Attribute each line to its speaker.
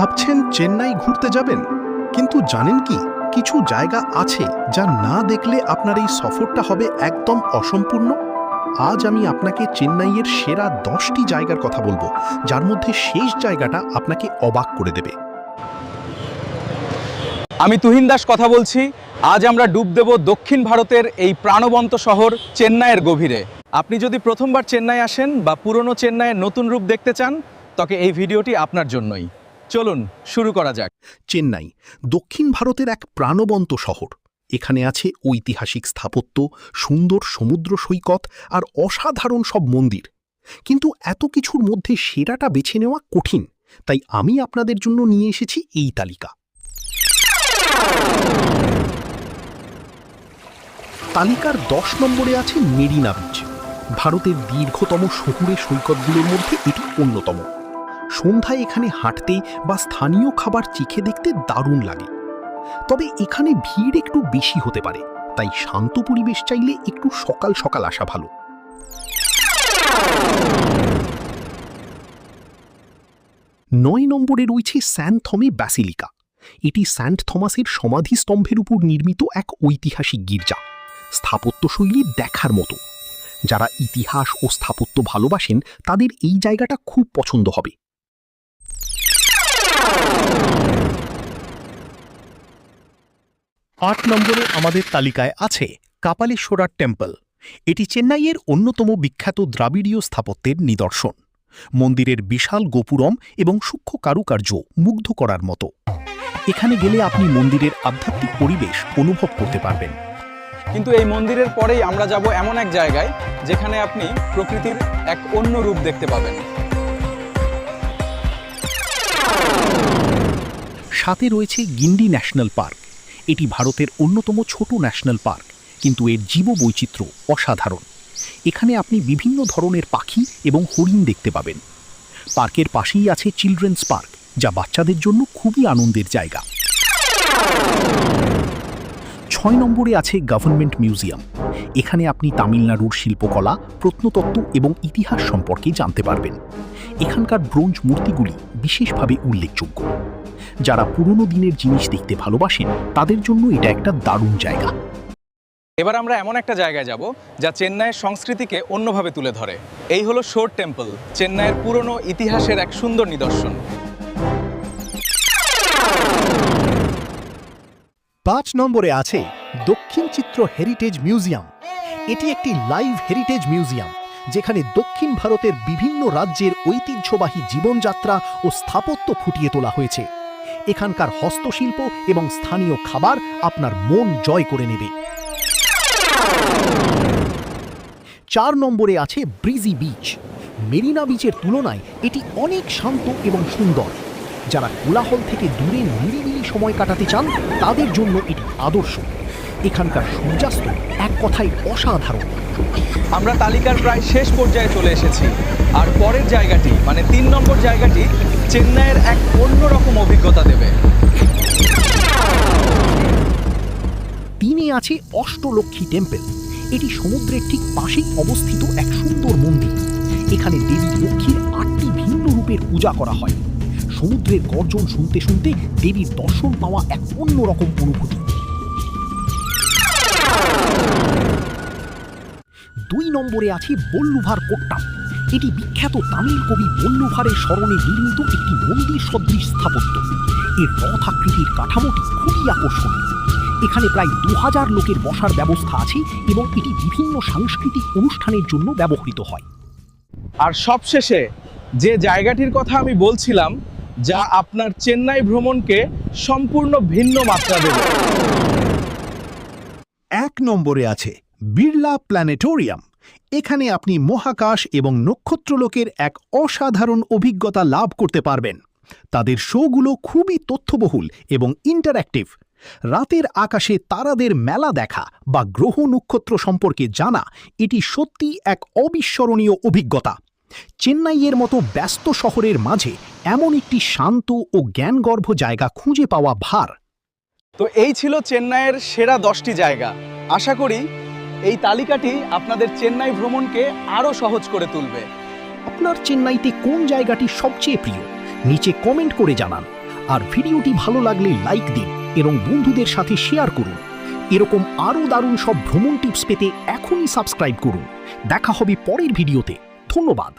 Speaker 1: ভাবছেন চেন্নাই ঘুরতে যাবেন, কিন্তু জানেন কি কিছু জায়গা আছে যা না দেখলে আপনার এই সফরটা হবে একদম অসম্পূর্ণ। আজ আমি আপনাকে চেন্নাইয়ের সেরা 10টি জায়গার কথা বলবো, যার মধ্যে শেষ জায়গাটা আপনাকে অবাক করে দেবে।
Speaker 2: আমি তুহিন দাস কথা বলছি। আজ আমরা ডুব দেব দক্ষিণ ভারতের এই প্রাণবন্ত শহর চেন্নাইয়ের গভীরে। আপনি যদি প্রথমবার চেন্নাই আসেন বা পুরনো চেন্নাইয়ের নতুন রূপ দেখতে চান, তবে এই ভিডিওটি আপনার জন্যই। চলুন শুরু করা যাক।
Speaker 1: চেন্নাই দক্ষিণ ভারতের এক প্রাণবন্ত শহর। এখানে আছে ঐতিহাসিক স্থাপত্য, সুন্দর সমুদ্র সৈকত আর অসাধারণ সব মন্দির। কিন্তু এত কিছুর মধ্যে সেরাটা বেছে নেওয়া কঠিন, তাই আমি আপনাদের জন্য নিয়ে এসেছি এই তালিকা। তালিকার 10 নম্বরে আছে মেরিনা বিচ। ভারতের দীর্ঘতম শহুরে সৈকতগুলোর মধ্যে এটি অন্যতম। সন্ধ্যায় এখানে হাঁটতে বা স্থানীয় খাবার চেখে দেখতে দারুণ লাগে। তবে এখানে ভিড় একটু বেশি হতে পারে, তাই শান্ত পরিবেশ চাইলে একটু সকাল সকাল আসা ভালো। 9 নম্বরে রয়েছে স্যান্ট থমে ব্যাসিলিকা। এটি সেন্ট থমাসের সমাধিস্তম্ভের উপর নির্মিত এক ঐতিহাসিক গির্জা। স্থাপত্যশৈলী দেখার মতো। যারা ইতিহাস ও স্থাপত্য ভালোবাসেন তাদের এই জায়গাটা খুব পছন্দ হবে। 8 নম্বরে আমাদের তালিকায় আছে কাপালেশ্বরা টেম্পল। এটি চেন্নাইয়ের অন্যতম বিখ্যাত দ্রাবিড়ীয় স্থাপত্যের নিদর্শন। মন্দিরের বিশাল গোপুরম এবং সূক্ষ্ম কারুকার্য মুগ্ধ করার মতো। এখানে গেলে আপনি মন্দিরের আধ্যাত্মিক পরিবেশ অনুভব করতে পারবেন।
Speaker 2: কিন্তু এই মন্দিরের পরেই আমরা যাব এমন এক জায়গায় যেখানে আপনি প্রকৃতির এক অন্য রূপ দেখতে পাবেন।
Speaker 1: 7 রয়েছে গিন্ডি ন্যাশনাল পার্ক। এটি ভারতের অন্যতম ছোট ন্যাশনাল পার্ক, কিন্তু এর জীববৈচিত্র্য অসাধারণ। এখানে আপনি বিভিন্ন ধরনের পাখি এবং হরিণ দেখতে পাবেন। পার্কের পাশেই আছে চিলড্রেন্স পার্ক, যা বাচ্চাদের জন্য খুবই আনন্দের জায়গা। 6 নম্বরে আছে গভর্নমেন্ট মিউজিয়াম। এখানে আপনি তামিলনাড়ুর শিল্পকলা, প্রত্নতত্ত্ব এবং ইতিহাস সম্পর্কে জানতে পারবেন। এখানকার ব্রোঞ্জ মূর্তিগুলি বিশেষভাবে উল্লেখযোগ্য। যারা পুরনো দিনের জিনিস দেখতে ভালোবাসেন তাদের জন্য এটা একটা দারুণ জায়গা।
Speaker 2: এবার আমরা এমন একটা জায়গায় যাব যা চেন্নাইয়ের সংস্কৃতিকে অন্যভাবে তুলে ধরে। এই হলো শোর টেম্পল, চেন্নাইয়ের পুরনো ইতিহাসের এক সুন্দর নিদর্শন।
Speaker 1: 5 নম্বরে আছে দক্ষিণ চিত্র হেরিটেজ মিউজিয়াম। এটি একটি লাইভ হেরিটেজ মিউজিয়াম, যেখানে দক্ষিণ ভারতের বিভিন্ন রাজ্যের ঐতিহ্যবাহী জীবনযাত্রা ও স্থাপত্য ফুটিয়ে তোলা হয়েছে। এখানকার হস্তশিল্প এবং স্থানীয় খাবার আপনার মন জয় করে নেবে। 4 নম্বরে আছে ব্রিজি বিচ। মেরিনা বিচের তুলনায় এটি অনেক শান্ত এবং সুন্দর। যারা কোলাহল থেকে দূরে নিরিবিলি সময় কাটাতে চান তাদের জন্য এটি আদর্শ। এখানকার সূর্যাস্ত এক কথায় অসাধারণ।
Speaker 2: আমরা তালিকার প্রায় শেষ পর্যায়ে চলে এসেছি, আর পরের জায়গাটি মানে 3 নম্বর জায়গাটি চেন্নাইয়ের এক অন্যরকম অভিজ্ঞতা দেবে।
Speaker 1: 3 আছে অষ্টলক্ষ্মী টেম্পল। এটি সমুদ্রের ঠিক পাশেই অবস্থিত এক সুন্দর মন্দির। এখানে দেবী লক্ষ্মীর 8টি ভিন্ন রূপের পূজা করা হয়। সমুদ্রের গর্জন শুনতে শুনতে দেবীর দর্শন পাওয়া এক অন্যরকম অনুভূতি। 2 নম্বরে আছে বল্লুভার কোট্টাম। এটি বিখ্যাত তামিল কবি বল্লুভারের স্মরণে নির্মিত একটি মন্দির সদৃশ স্থাপত্য। এর রথ আকৃতির কাঠামোটি খুবই আকর্ষণীয়। এখানে প্রায় 2000 লোকের বসার ব্যবস্থা আছে এবং এটি বিভিন্ন সাংস্কৃতিক অনুষ্ঠানের জন্য ব্যবহৃত হয়।
Speaker 2: আর সবশেষে যে জায়গাটির কথা আমি বলছিলাম, যা আপনার চেন্নাই ভ্রমণকে সম্পূর্ণ ভিন্ন মাত্রা দেবে।
Speaker 1: 1 নম্বরে আছে বিড়লা প্ল্যানেটোরিয়াম। এখানে আপনি মহাকাশ এবং নক্ষত্রলোকের এক অসাধারণ অভিজ্ঞতা লাভ করতে পারবেন। তাদের শোগুলো খুবই তথ্যবহুল এবং ইন্টারঅ্যাক্টিভ। রাতের আকাশে তারাদের মেলা দেখা বা গ্রহ নক্ষত্র সম্পর্কে জানা এটি সত্যি এক অবিস্মরণীয় অভিজ্ঞতা। চেন্নাইয়ের মতো ব্যস্ত শহরের মাঝে এমন একটি শান্ত ও জ্ঞানগর্ভ জায়গা খুঁজে পাওয়া ভার।
Speaker 2: তো এই ছিল চেন্নাইয়ের সেরা 10টি জায়গা। আশা করি এই তালিকাটি আপনাদের চেন্নাই ভ্রমণকে আরও সহজ করে তুলবে।
Speaker 1: আপনার চেন্নাইতে কোন জায়গাটি সবচেয়ে প্রিয় নিচে কমেন্ট করে জানান। আর ভিডিওটি ভালো লাগলে লাইক দিন এবং বন্ধুদের সাথে শেয়ার করুন। এরকম আরও দারুণ সব ভ্রমণ টিপস পেতে এখনই সাবস্ক্রাইব করুন। দেখা হবে পরের ভিডিওতে। ধন্যবাদ।